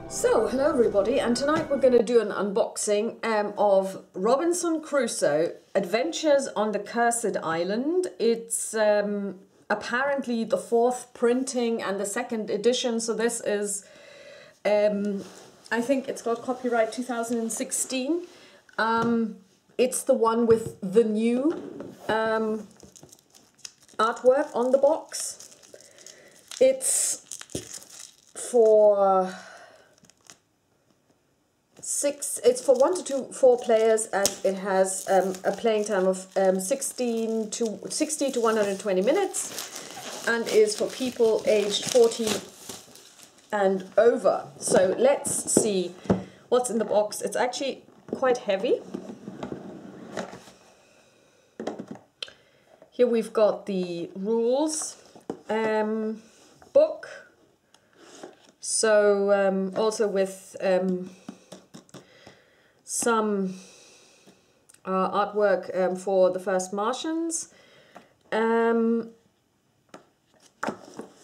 So, hello everybody, and tonight we're going to do an unboxing of Robinson Crusoe, Adventures on the Cursed Island. It's apparently the fourth printing and the second edition, so this is, I think it's got copyright 2016. It's the one with the new artwork on the box. It's for... It's for 1 to 4 players, and it has a playing time of 60 to 120 minutes, and is for people aged 14 and over. So let's see what's in the box. It's actually quite heavy. Here we've got the rules book. So also with some artwork for the first Martians.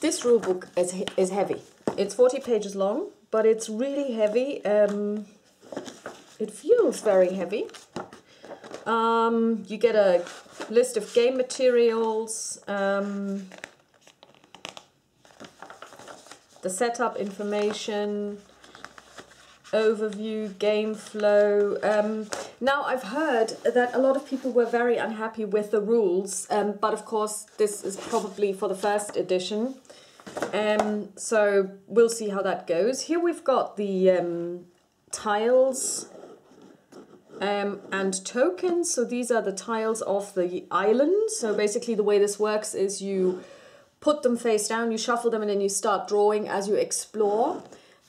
This rule book is heavy. It's 40 pages long, but it's really heavy. It feels very heavy. You get a list of game materials, the setup information, overview, game flow. Now I've heard that a lot of people were very unhappy with the rules, but of course this is probably for the first edition. So we'll see how that goes. Here we've got the tiles and tokens. So these are the tiles of the island. So basically the way this works is you put them face down, you shuffle them, and then you start drawing as you explore.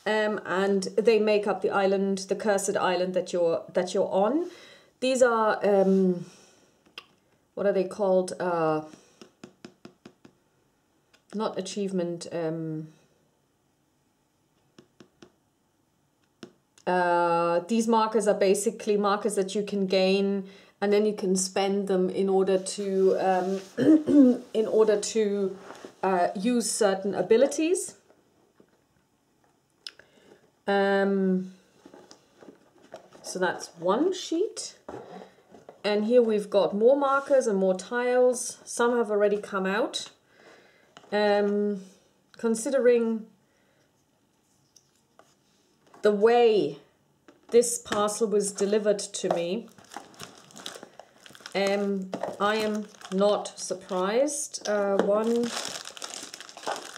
And they make up the island, the cursed island that you're on. These are what are they called? Not achievement. These markers are basically markers that you can gain, and then you can spend them in order to use certain abilities. So that's one sheet, and here we've got more markers and more tiles. Some have already come out. Considering the way this parcel was delivered to me, I am not surprised. 1,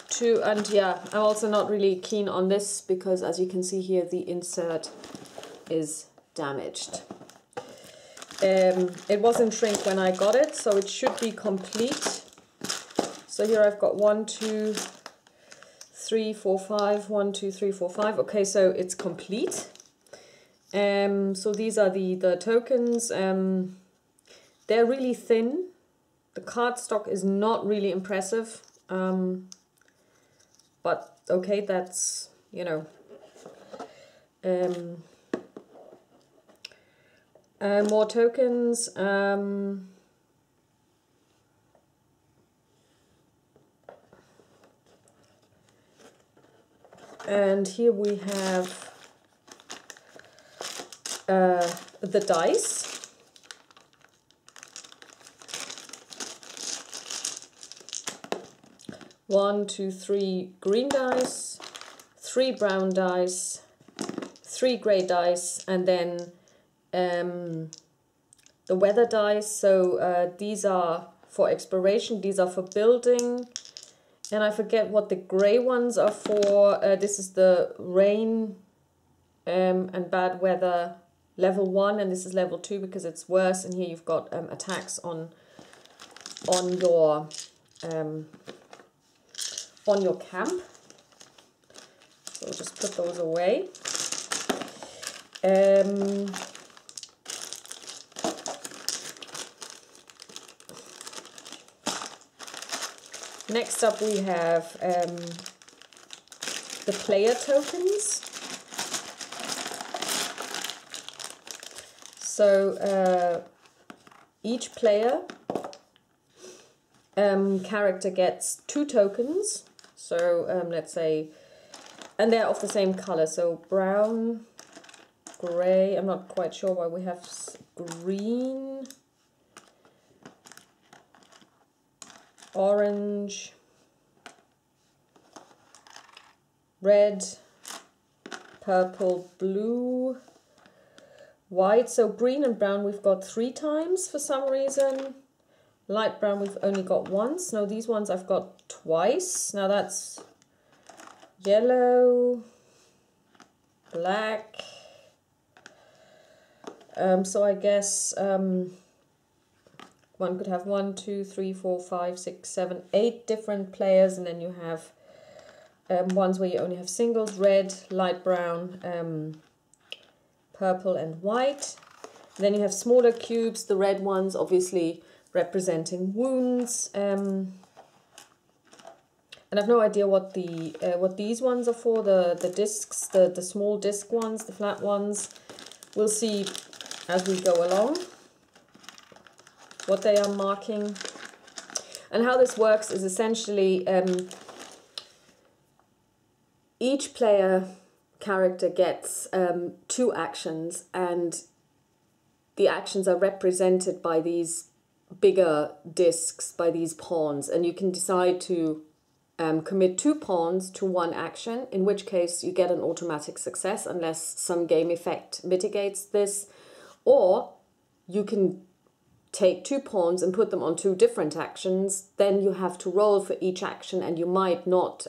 2, and yeah, I'm also not really keen on this because, as you can see here, the insert is damaged. It was in shrink when I got it, so it should be complete. So here I've got 1, 2, 3, 4, 5. 1, 2, 3, 4, 5. Okay, so it's complete. So these are the tokens. They're really thin. The cardstock is not really impressive. But okay, that's, you know. More tokens. And here we have the dice. One, 2, 3 green dice, 3 brown dice, 3 grey dice, and then the weather dice. So these are for exploration, these are for building, and I forget what the grey ones are for. This is the rain and bad weather level 1, and this is level 2 because it's worse. And here you've got attacks on your camp. So we'll just put those away. Next up we have the player tokens. So each player character gets 2 tokens. So let's say And they're of the same color, so brown, gray, I'm not quite sure why we have green, orange, red, purple, blue, white. So green and brown we've got 3 times for some reason. Light brown we've only got once. No, these ones I've got twice. Now that's yellow, black. So I guess one could have 1, 2, 3, 4, 5, 6, 7, 8 different players, and then you have ones where you only have singles, red, light brown, purple and white. And then you have smaller cubes, the red ones obviously representing wounds. And I've no idea what these ones are for, the discs, the small disc ones, the flat ones. We'll see as we go along what they are marking. And how this works is essentially each player character gets 2 actions, and the actions are represented by these bigger discs, by these pawns, and you can decide to commit 2 pawns to 1 action, in which case you get an automatic success unless some game effect mitigates this, or you can take 2 pawns and put them on 2 different actions. Then you have to roll for each action, and you might not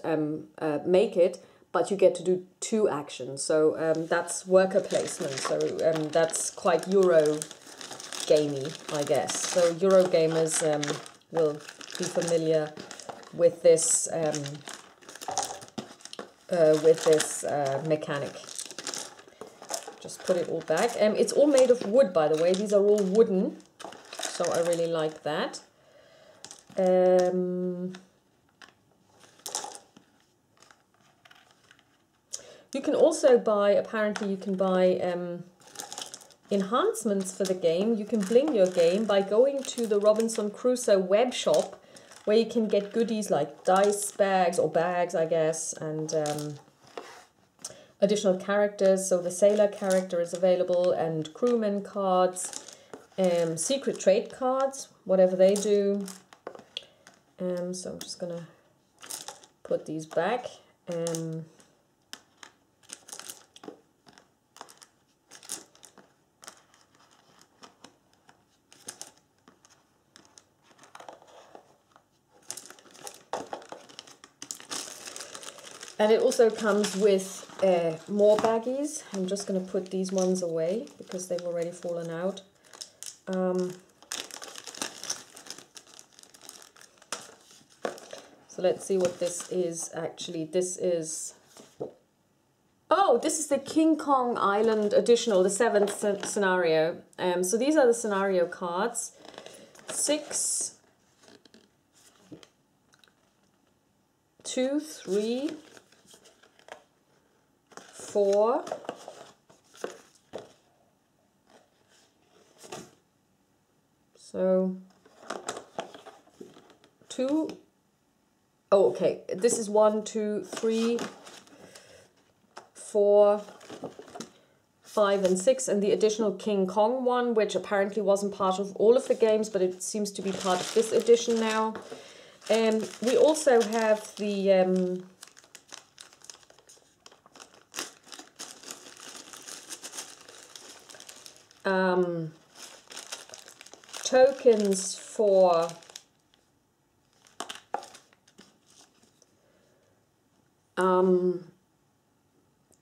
make it, but you get to do 2 actions. So that's worker placement. So that's quite Euro gamey, I guess. So Euro gamers will be familiar with this mechanic. Just put it all back. It's all made of wood, by the way. These are all wooden, so I really like that. You can also buy, apparently you can buy enhancements for the game. You can bling your game by going to the Robinson Crusoe web shop, where you can get goodies like dice bags, or bags I guess, and additional characters. So the sailor character is available, and crewman cards, secret trade cards, whatever they do. So I'm just gonna put these back. And it also comes with more baggies. I'm just going to put these ones away because they've already fallen out. So let's see what this is actually. This is... Oh, this is the King Kong Island additional, the 7th scenario. So these are the scenario cards. 6, 2, 3... 4, so 2, oh okay, this is 1, 2, 3, 4, 5 and 6, and the additional King Kong one, which apparently wasn't part of all of the games, but it seems to be part of this edition now. We also have the tokens for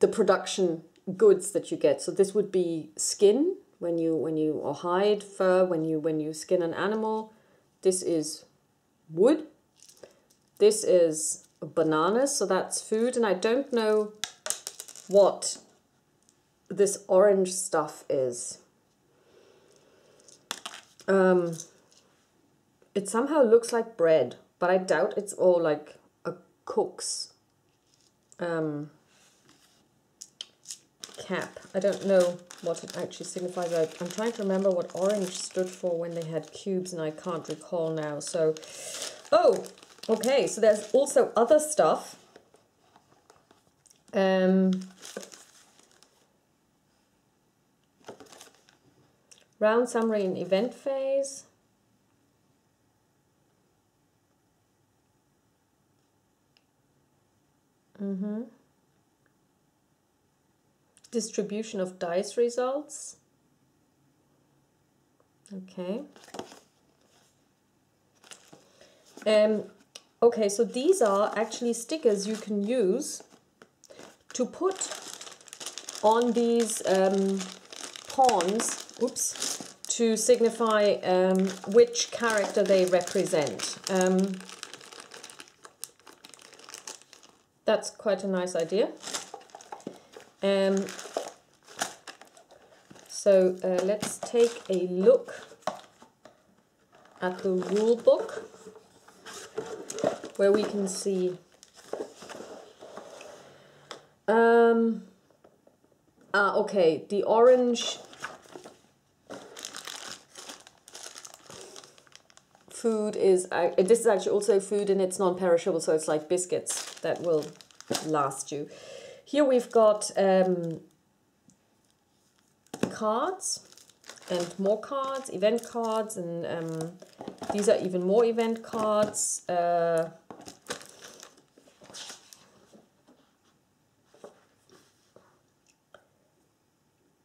the production goods that you get. So this would be skin when you or hide, fur when you skin an animal. This is wood. This is bananas, so that's food, and I don't know what this orange stuff is. It somehow looks like bread, but I doubt it's all like a cook's cap. I don't know what it actually signifies. I'm trying to remember what orange stood for when they had cubes, and I can't recall now. So, oh, okay, so there's also other stuff. Round summary and event phase. Distribution of dice results. Okay. Okay, so these are actually stickers you can use to put on these pawns, oops, to signify which character they represent. That's quite a nice idea. So let's take a look at the rule book, where we can see okay, the orange food is, this is actually also food and it's non-perishable, so it's like biscuits that will last you. Here we've got cards and more cards, event cards, and these are even more event cards.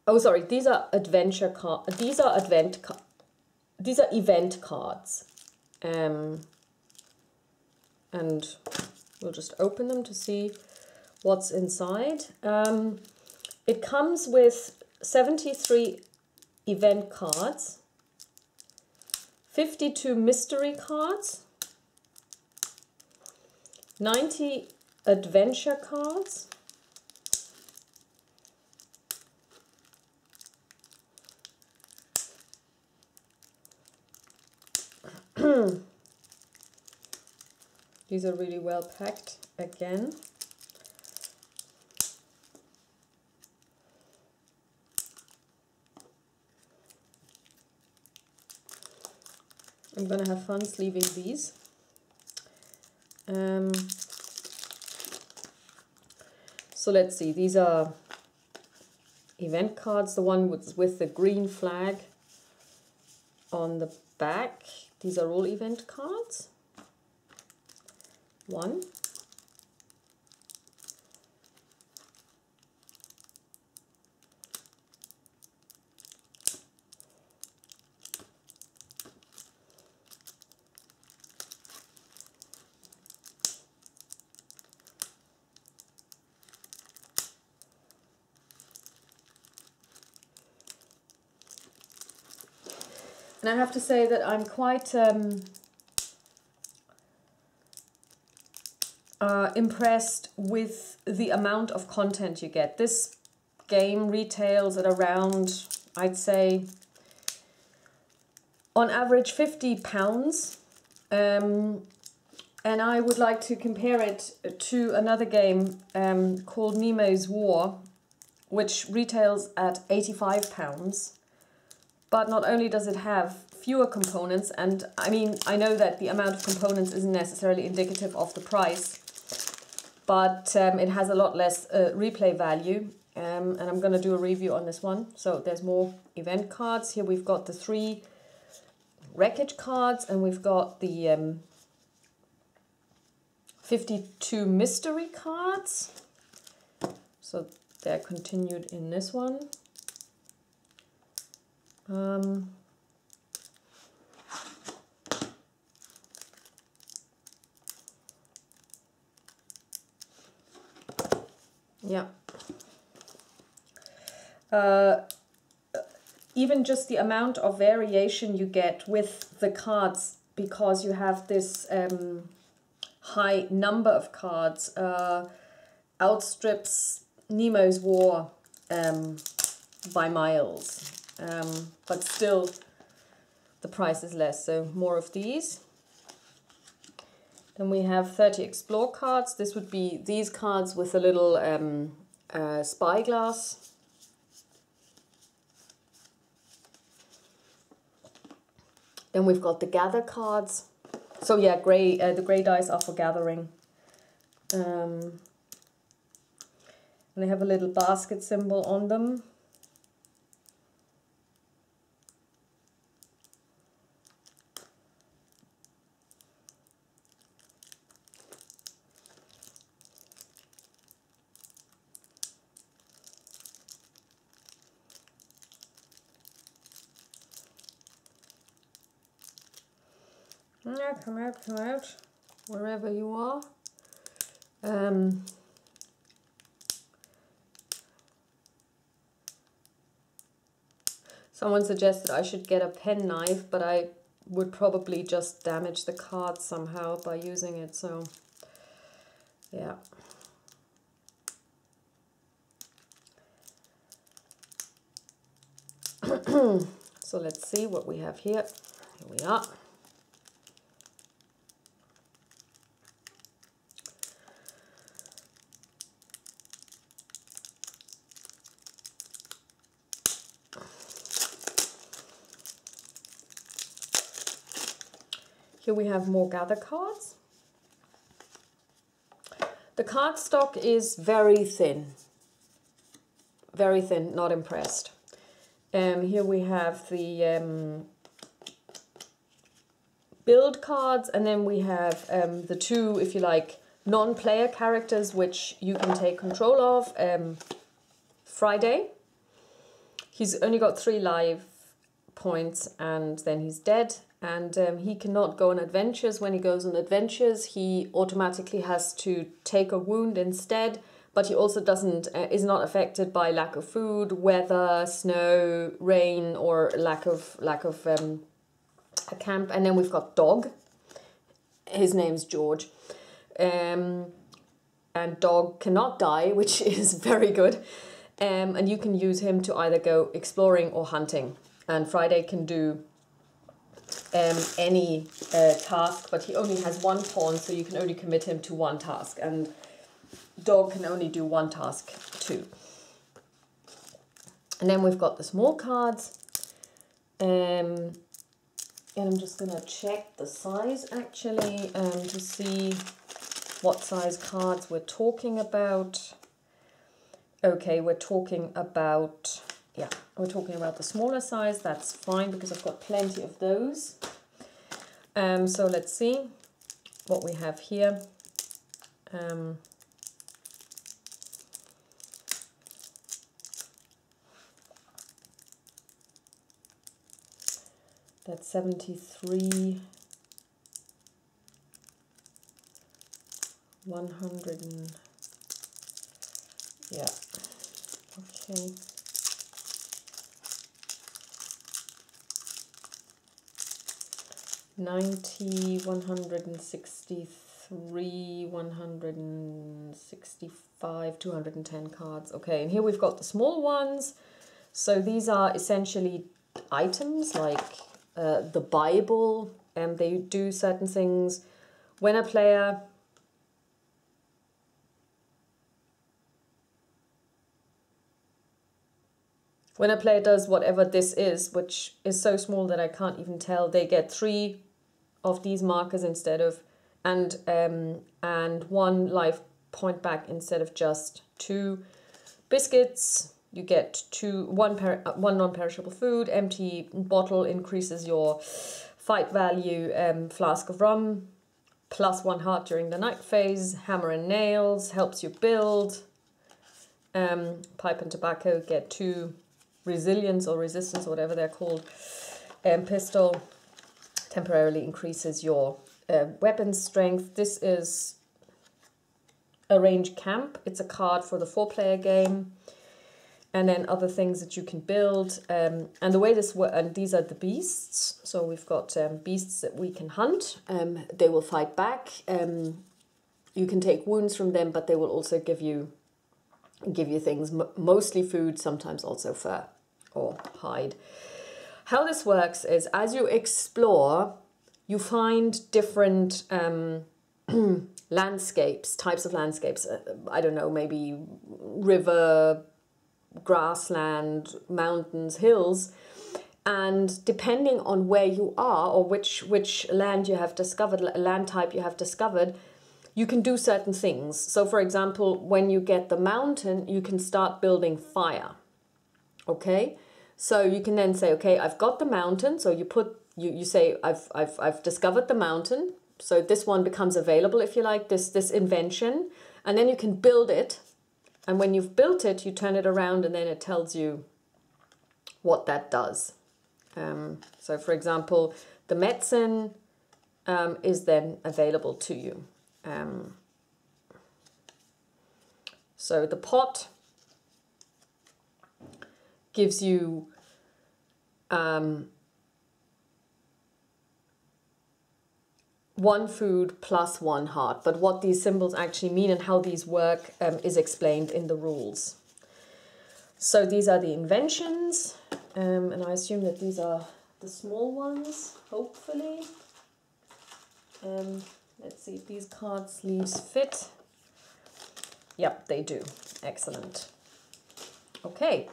Oh, sorry, these are adventure cards. These are event cards. And we'll just open them to see what's inside. It comes with 73 event cards, 52 mystery cards, 90 adventure cards, these are really well packed again. I'm gonna have fun sleeving these. So let's see, these are event cards, the one with the green flag on the back. These are all event cards. One. And I have to say that I'm quite impressed with the amount of content you get. This game retails at around, I'd say, on average £50. And I would like to compare it to another game called Nemo's War, which retails at £85. But not only does it have fewer components, and I mean, I know that the amount of components isn't necessarily indicative of the price, but it has a lot less replay value, and I'm going to do a review on this one. So there's more event cards. Here we've got the 3 wreckage cards, and we've got the 52 mystery cards. So they're continued in this one. Yeah. Even just the amount of variation you get with the cards, because you have this high number of cards, outstrips Nemo's War by miles. But still the price is less, so more of these. Then we have 30 explore cards. This would be these cards with a little spyglass. Then we've got the gather cards. So yeah, the grey dice are for gathering. And they have a little basket symbol on them. Yeah, come out, wherever you are. Someone suggested I should get a penknife, but I would probably just damage the card somehow by using it, so yeah. So let's see what we have here. Here we are. Here we have more gather cards. The card stock is very thin, not impressed. Here we have the build cards, and then we have the two, if you like, non-player characters which you can take control of. Friday, he's only got 3 life points and then he's dead. And he cannot go on adventures. When he goes on adventures, he automatically has to take a wound instead. But he also is not affected by lack of food, weather, snow, rain, or lack of a camp. And then we've got Dog. His name's George. And Dog cannot die, which is very good. And you can use him to either go exploring or hunting. And Friday can do any task, but he only has 1 pawn, so you can only commit him to 1 task, and Dog can only do 1 task too. And then we've got the small cards, and I'm just going to check the size actually to see what size cards we're talking about. Okay, we're talking about the smaller size. That's fine because I've got plenty of those. So let's see what we have here. That's 73, 100, and yeah, okay. 90, 163, 165, 210 cards. Okay, and here we've got the small ones. So these are essentially items like the Bible, and they do certain things. When a player does whatever this is, which is so small that I can't even tell, they get 3 of these markers instead of, and 1 life point back instead of just 2 biscuits. You get 1 non-perishable food. Empty bottle increases your fight value. Flask of rum, +1 heart during the night phase. Hammer and nails helps you build. Pipe and tobacco get 2 resilience or resistance, or whatever they're called. Pistol temporarily increases your weapon strength. This is Arrange Camp. It's a card for the 4-player game. And then other things that you can build. And the way this works, and these are the beasts. So we've got beasts that we can hunt. They will fight back. You can take wounds from them, but they will also give you things, mostly food, sometimes also fur or hide. How this works is as you explore, you find different landscapes, types of landscapes. I don't know, maybe river, grassland, mountains, hills. And depending on where you are or which land you have discovered, land type you have discovered, you can do certain things. So for example, when you get the mountain, you can start building fire. Okay, so you can then say, okay, I've got the mountain. So you say, I've discovered the mountain. So this one becomes available, if you like, this invention, and then you can build it. And when you've built it, you turn it around and then it tells you what that does. So for example, the medicine is then available to you. So the pot gives you one food plus one heart. But what these symbols actually mean and how these work is explained in the rules. So these are the inventions, and I assume that these are the small ones, hopefully. Let's see if these card sleeves fit. Yep, they do. Excellent. Okay.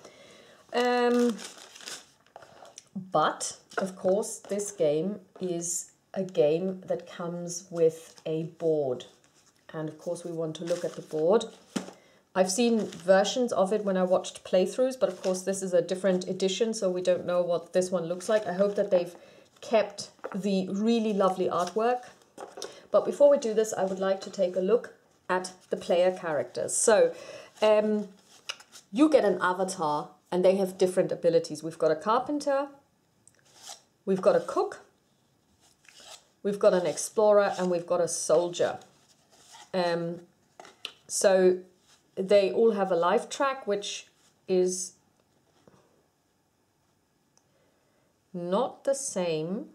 But, of course, this game is a game that comes with a board. And, of course, we want to look at the board. I've seen versions of it when I watched playthroughs, but, of course, this is a different edition, so we don't know what this one looks like. I hope that they've kept the really lovely artwork. But before we do this, I would like to take a look at the player characters. So, you get an avatar, and they have different abilities. We've got a carpenter, we've got a cook, we've got an explorer, and we've got a soldier. So they all have a life track, which is not the same.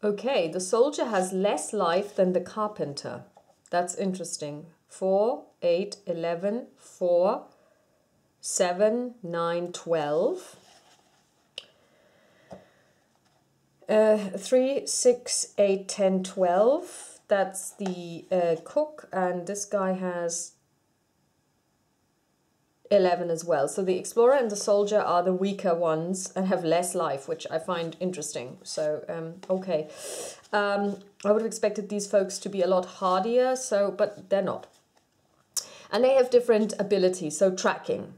Okay, the soldier has less life than the carpenter. That's interesting. 4, 8, 11, 4, 7, 9, 12. 3, 6, 8, 10, 12. That's the cook, and this guy has 11 as well. So the explorer and the soldier are the weaker ones and have less life, which I find interesting. So, okay. I would have expected these folks to be a lot hardier, but they're not. And they have different abilities. So tracking.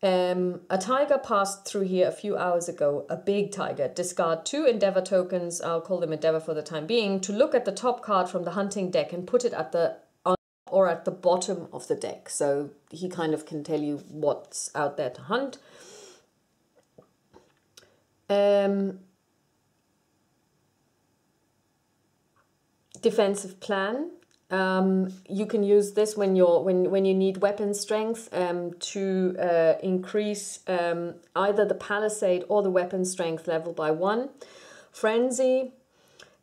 A tiger passed through here a few hours ago, a big tiger. Discard 2 endeavor tokens, I'll call them endeavor for the time being, to look at the top card from the hunting deck and put it at the or at the bottom of the deck. So he kind of can tell you what's out there to hunt. Defensive plan. You can use this when you need weapon strength to increase either the palisade or the weapon strength level by 1. Frenzy.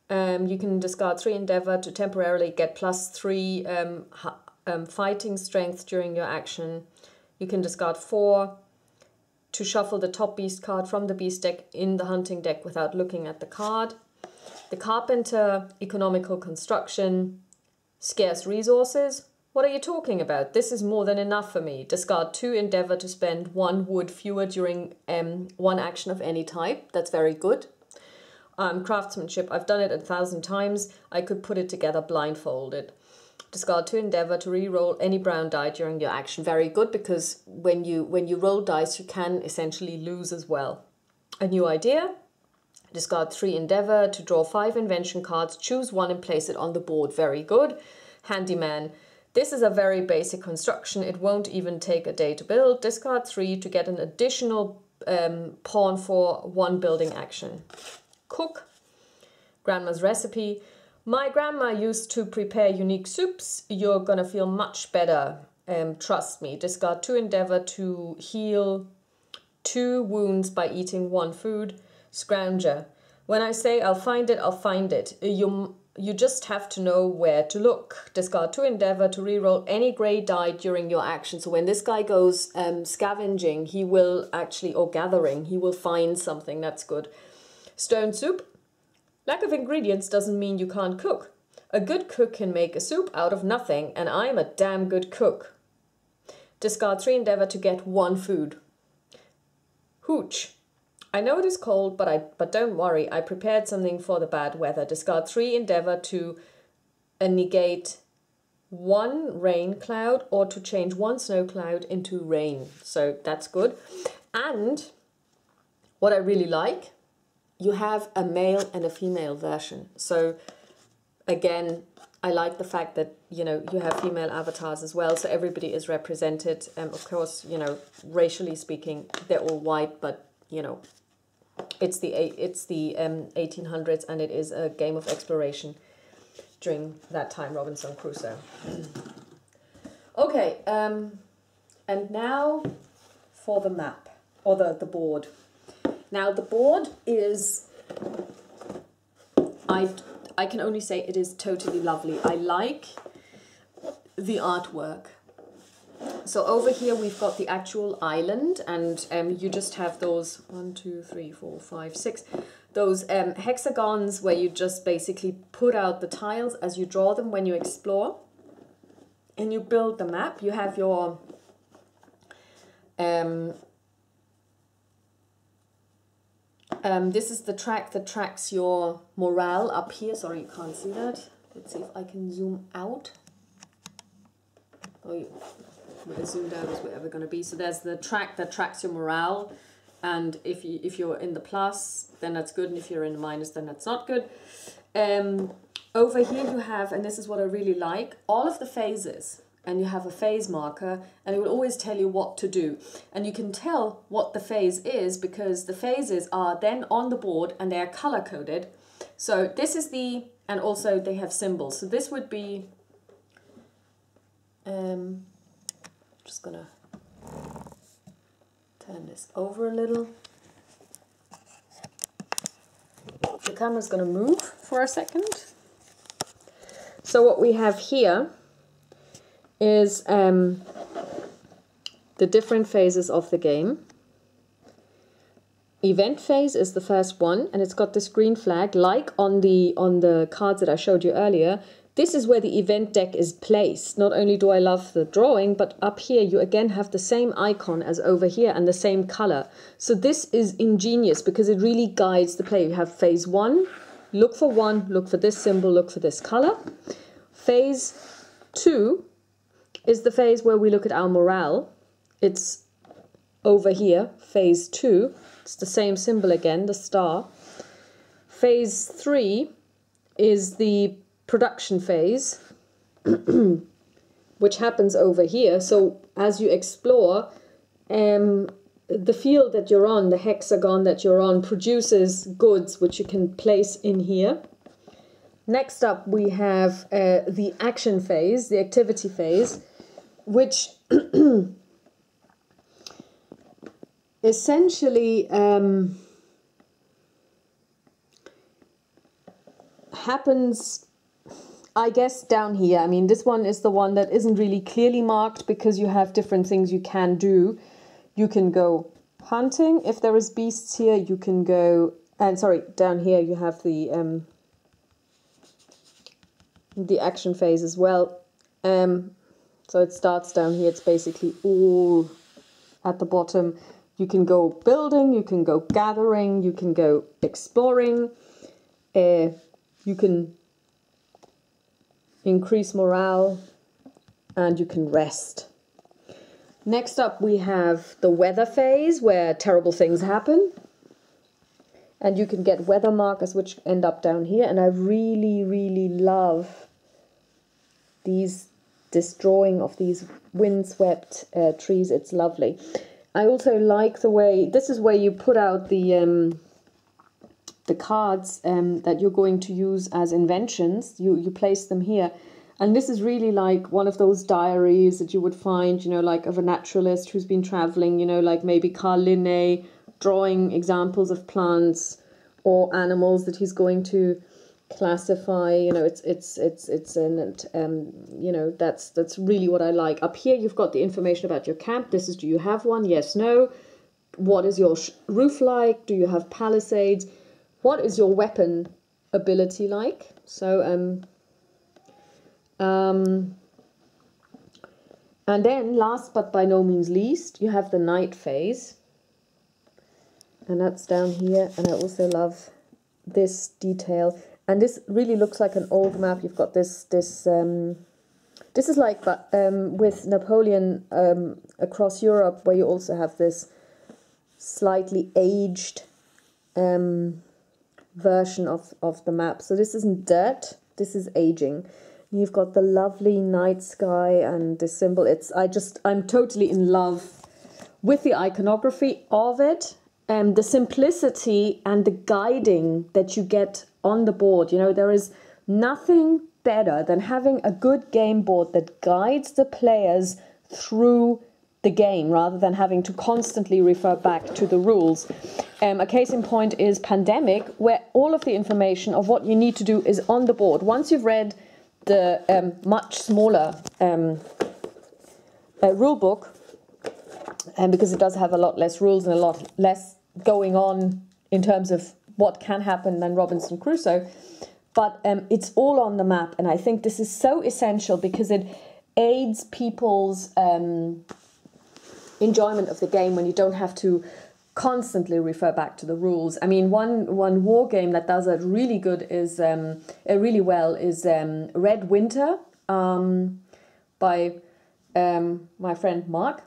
You can discard 3 endeavor to temporarily get +3 fighting strength during your action. You can discard 4 to shuffle the top beast card from the beast deck in the hunting deck without looking at the card. The carpenter, economical construction, scarce resources. What are you talking about? This is more than enough for me. Discard 2 endeavor to spend 1 wood fewer during 1 action of any type. That's very good. Craftsmanship, I've done it 1,000 times. I could put it together blindfolded. Discard 2 endeavor to re-roll any brown die during your action. Very good, because when you roll dice, you can essentially lose as well. A new idea. Discard 3 endeavor to draw 5 invention cards. Choose 1 and place it on the board. Very good. Handyman. This is a very basic construction. It won't even take a day to build. Discard 3 to get an additional pawn for 1 building action. Cook, grandma's recipe. My grandma used to prepare unique soups. You're gonna feel much better, trust me. Discard 2 endeavor to heal 2 wounds by eating 1 food. Scrounger, when I say I'll find it, I'll find it. You just have to know where to look. Discard 2 endeavor to reroll any grey die during your action. So when this guy goes scavenging, he will actually, or gathering, he will find something. That's good. Stone soup. Lack of ingredients doesn't mean you can't cook. A good cook can make a soup out of nothing, and I'm a damn good cook. Discard 3 endeavor to get 1 food. Hooch. I know it is cold, but don't worry. I prepared something for the bad weather. Discard 3 endeavor to negate 1 rain cloud or to change 1 snow cloud into rain. So that's good. And what I really like, you have a male and a female version. So again, I like the fact that, you know, you have female avatars as well. So everybody is represented. Of course, you know, racially speaking, they're all white, but, you know, it's the 1800s, and it is a game of exploration during that time, Robinson Crusoe. Okay, and now for the map, or the board. Now the board is, I can only say it is totally lovely. I like the artwork. So over here we've got the actual island, and you just have those 1, 2, 3, 4, 5, 6, those hexagons where you just basically put out the tiles as you draw them when you explore, and you build the map. You have your this is the track that tracks your morale up here. Sorry, you can't see that. Let's see if I can zoom out. Oh, as zoomed out as we're ever going to be. So there's the track that tracks your morale, and if you're in the plus, then that's good, and if you're in the minus, then that's not good. Over here you have, and this is what I really like, all of the phases, and you have a phase marker, and it will always tell you what to do. And you can tell what the phase is because the phases are then on the board and they are color coded. So this is the, and also they have symbols. So this would be, just gonna turn this over a little. The camera's gonna move for a second. So what we have here is the different phases of the game. Event phase is the first one, and it's got this green flag, like on the cards that I showed you earlier. This is where the event deck is placed. Not only do I love the drawing, but up here you again have the same icon as over here and the same color. So this is ingenious because it really guides the play. You have phase 1, look for 1, look for this symbol, look for this color. Phase 2 is the phase where we look at our morale. It's over here, phase 2. It's the same symbol again, the star. Phase 3 is the production phase, which happens over here. So as you explore, the field that you're on, the hexagon that you're on, produces goods which you can place in here. Next up we have the action phase, the activity phase, which essentially happens, I guess, down here. I mean, this one is the one that isn't really clearly marked because you have different things you can do. You can go hunting if there is beasts here. You can go, and sorry, down here you have the action phase as well. So it starts down here. It's basically all at the bottom. You can go building, you can go gathering, you can go exploring, you can increase morale, and you can rest. Next up we have the weather phase where terrible things happen. And you can get weather markers which end up down here. And I really, really love this drawing of these windswept trees. It's lovely. I also like the way, this is where you put out the cards that you're going to use as inventions. You place them here. And this is really like one of those diaries that you would find, you know, like of a naturalist who's been traveling, you know, like maybe Carl Linné drawing examples of plants or animals that he's going to classify. You know, it's you know, that's really what I like. Up here you've got the information about your camp. This is, do you have one? Yes, no. What is your roof like? Do you have palisades? What is your weapon ability like? So and then last but by no means least, you have the night phase. And that's down here. And I also love this detail. And this really looks like an old map. You've got this is like with Napoleon across Europe, where you also have this slightly aged version of the map. So this isn't dirt, this is aging. You've got the lovely night sky and the symbol. I'm totally in love with the iconography of it, and the simplicity and the guiding that you get on the board. You know, there is nothing better than having a good game board that guides the players through the game rather than having to constantly refer back to the rules. A case in point is Pandemic, where all of the information of what you need to do is on the board. Once you've read the much smaller rule book, and because it does have a lot less rules and a lot less going on in terms of what can happen than Robinson Crusoe, but it's all on the map, and I think this is so essential because it aids people's enjoyment of the game when you don't have to constantly refer back to the rules. I mean, one war game that does it really good is really well is Red Winter by my friend Mark,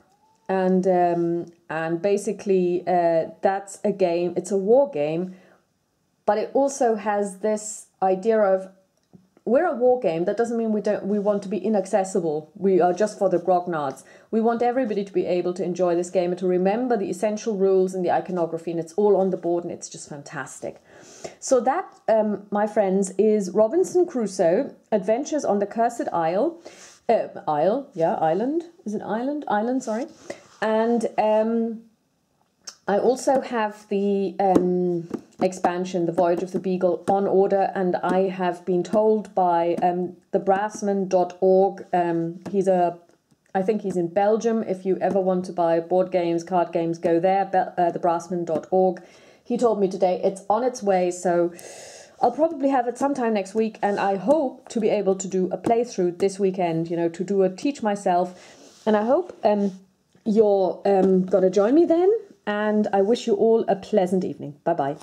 and basically that's a game. It's a war game, but it also has this idea of, we're a war game. That doesn't mean we want to be inaccessible. We are just for the grognards. We want everybody to be able to enjoy this game and to remember the essential rules and the iconography, and it's all on the board, and it's just fantastic. So that, my friends, is Robinson Crusoe, Adventures on the Cursed Isle. Island. Is it island? Island, sorry. And I also have the expansion, The Voyage of the Beagle, on order, and I have been told by thebrassman.org, I think he's in Belgium. If you ever want to buy board games, card games, go there, thebrassman.org. He told me today it's on its way, so I'll probably have it sometime next week, and I hope to be able to do a playthrough this weekend, you know, to do a teach myself, and I hope you're going to join me then, and I wish you all a pleasant evening. Bye-bye.